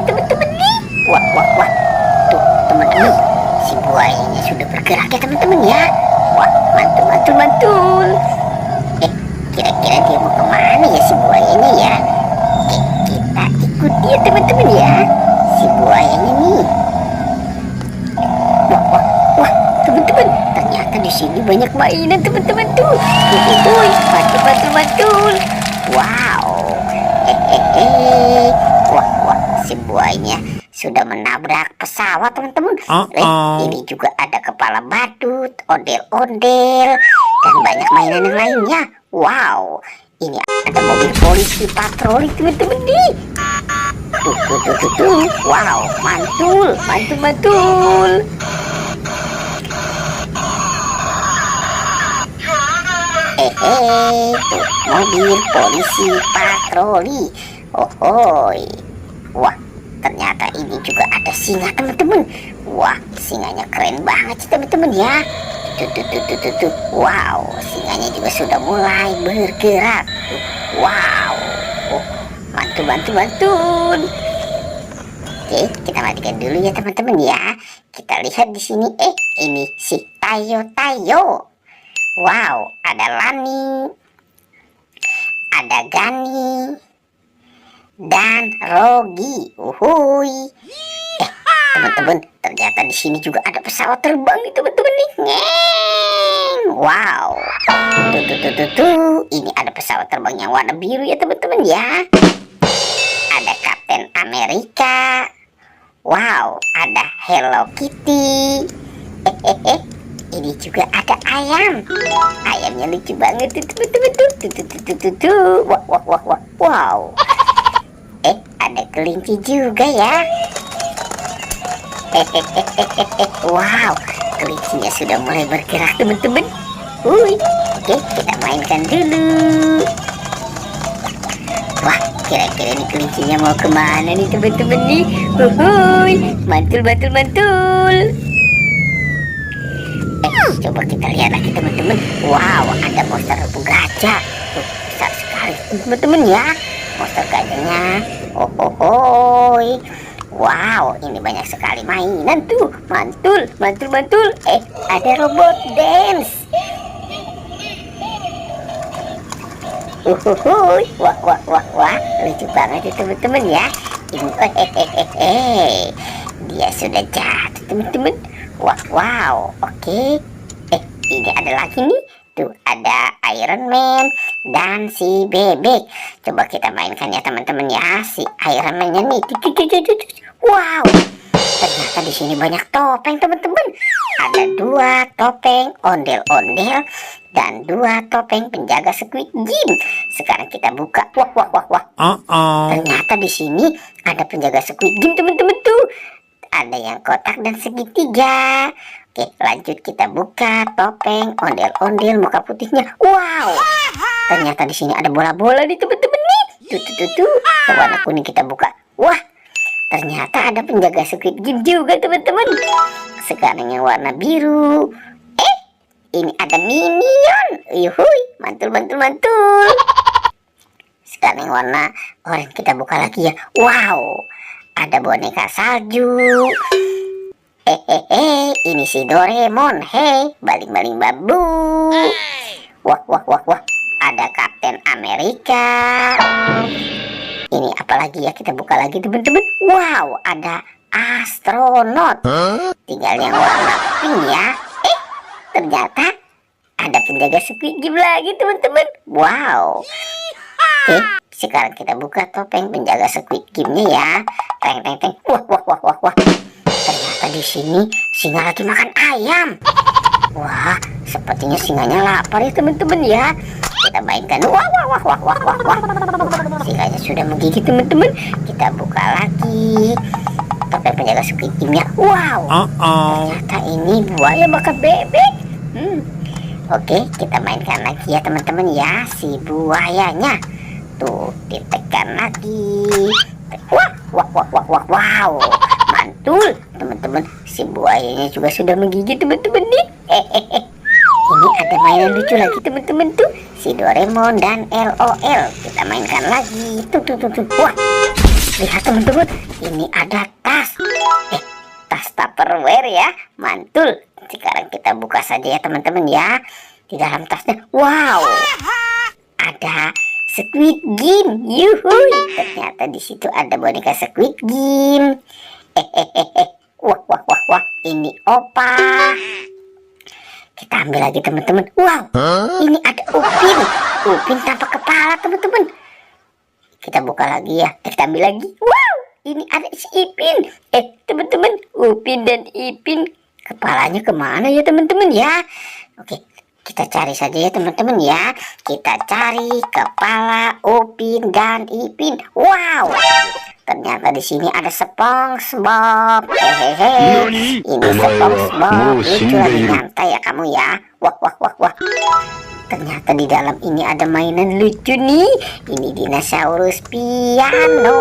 nih teman-teman nih. Wah wah wah, tuh teman-teman, si buayanya sudah bergerak ya teman-teman ya. Wah, mantul mantul mantul. Kira-kira dia mau kemana ya si buayanya ya? Kita ikut dia teman-teman ya, si buayanya nih. Wah wah wah, teman-teman, ternyata di sini banyak mainan teman-teman tuh. Mantul mantul mantul. Wow. Wah wah, si buayanya sudah menabrak pesawat teman-teman. Ini juga ada kepala badut, ondel-ondel, dan banyak mainan yang lainnya. Wow, ini ada mobil polisi patroli teman-teman nih. Tuh. Wow, mantul mantul mantul. Tuh mobil polisi patroli. Ohoi. Wah, ternyata ini juga ada singa teman-teman. Wah, singanya keren banget sih teman-teman ya. Tuh. Wow, singanya juga sudah mulai bergerak. Wow. Mantul. Oke, kita matikan dulu ya teman-teman ya. Kita lihat di sini. Ini si Tayo. Wow, ada Lani, ada Gani, dan Rogi. Uhuy. Teman-teman, ternyata di sini juga ada pesawat terbang nih teman-teman nih. Ngeng. Wow. Tuh. Ini ada pesawat terbang yang warna biru ya teman-teman ya. Ada Kapten Amerika. Wow, ada Hello Kitty. Ini juga ada ayam. Ayamnya lucu banget tuh teman-teman tuh. Wah. Wow. Ada kelinci juga ya. Wow, kelincinya sudah mulai bergerak teman-teman. Oke, kita mainkan dulu. Wah, kira-kira ini kelincinya mau kemana nih teman-teman nih? Mantul. Coba kita lihat lagi teman-teman. Wow, ada monster gajah. Tuh, besar sekali teman-teman ya. Monster gajahnya. Wow, ini banyak sekali mainan tuh. Mantul. Ada robot dance. Wah, lucu banget ya teman-teman ya. Ini dia sudah jatuh teman-teman. Wow, oke. Ini ada lagi nih. Tuh, ada Iron Man dan si bebek. Coba kita mainkan ya teman-teman ya, si Iron Man-nya nih. Wow, ternyata di sini banyak topeng teman-teman. Ada 2 topeng ondel-ondel dan 2 topeng penjaga Squid Game. Sekarang kita buka. Wah. Ternyata di sini ada penjaga Squid Game teman-teman tuh. Ada yang kotak dan segitiga. Oke, lanjut kita buka topeng ondel-ondel muka putihnya. Wow, ternyata di sini ada bola-bola nih teman-teman nih. Tuh. Warna kuning kita buka. Wah, ternyata ada penjaga Squid Game juga teman-teman. Sekarang yang warna biru. Ini ada minion. Yuhui, mantul. Sekarang yang warna oranye kita buka lagi ya. Wow, ada boneka salju. Ini si Doraemon. Baling-baling babu. Wah. Ada Kapten Amerika. Ini apalagi ya, kita buka lagi teman-teman. Wow, ada astronot. Tinggal yang warna pink ya. Ternyata ada penjaga Squid Game lagi teman-teman. Wow. Oke, sekarang kita buka topeng penjaga Squid Game-nya ya. Teng. Wah. Ternyata di sini singa lagi makan ayam. Wah, sepertinya singanya lapar ya teman-teman ya. Kita mainkan. Wah. Singanya sudah menggigit teman-teman. Kita buka lagi topeng penjaga Squid Game-nya. Wow. Ternyata ini buaya makan bebek. Oke, kita mainkan lagi ya teman-teman ya, si buayanya. Tuh, ditekan lagi. Wow. Mantul teman-teman, si buayanya juga sudah menggigit teman-teman nih. Ini ada mainan lucu lagi teman-teman tuh, si Doraemon dan LOL. Kita mainkan lagi. Tuh. Wah, lihat teman-teman, ini ada tas. Tas Tupperware ya, mantul. Sekarang kita buka saja ya teman-teman ya. Di dalam tasnya, wow, ada Squid Game. Yuhuy, ternyata di situ ada boneka Squid Game. Wah, ini opa. Kita ambil lagi teman-teman. Wow, ini ada Upin. Upin tanpa kepala teman-teman. Kita buka lagi ya. Kita ambil lagi. Wow, ini ada si Ipin. Teman-teman, Upin dan Ipin kepalanya kemana ya teman-teman ya? Oke, kita cari saja ya teman-teman ya. Kita cari kepala Upin dan Ipin. Wow, ternyata di sini ada SpongeBob. Hehehe, ini SpongeBob. Lucu lagi nyantai ya kamu ya. Wah. Ternyata di dalam ini ada mainan lucu nih. Ini dinosaurus piano.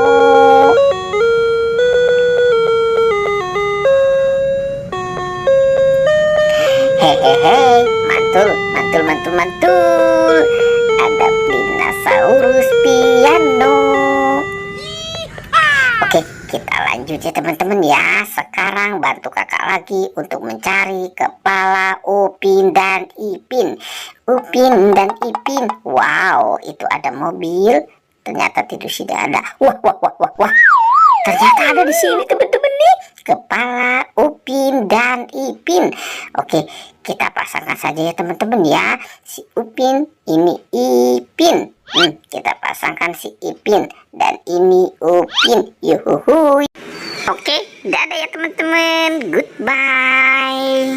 Hehehe, mantul. Ada dinosaurus piano. Oke, kita lanjut ya teman-teman ya. Sekarang bantu kakak lagi untuk mencari kepala Upin dan Ipin. Upin dan Ipin. Wow, itu ada mobil. Ternyata tidak ada. Wah. Ternyata ada di sini teman-teman nih. Kepala Upin dan Ipin. Oke, kita pasangkan saja ya teman-teman ya. Si Upin, ini Ipin. Kita pasangkan si Ipin dan ini Upin. Yuhuhuy. Oke, dadah ya teman-teman. Goodbye.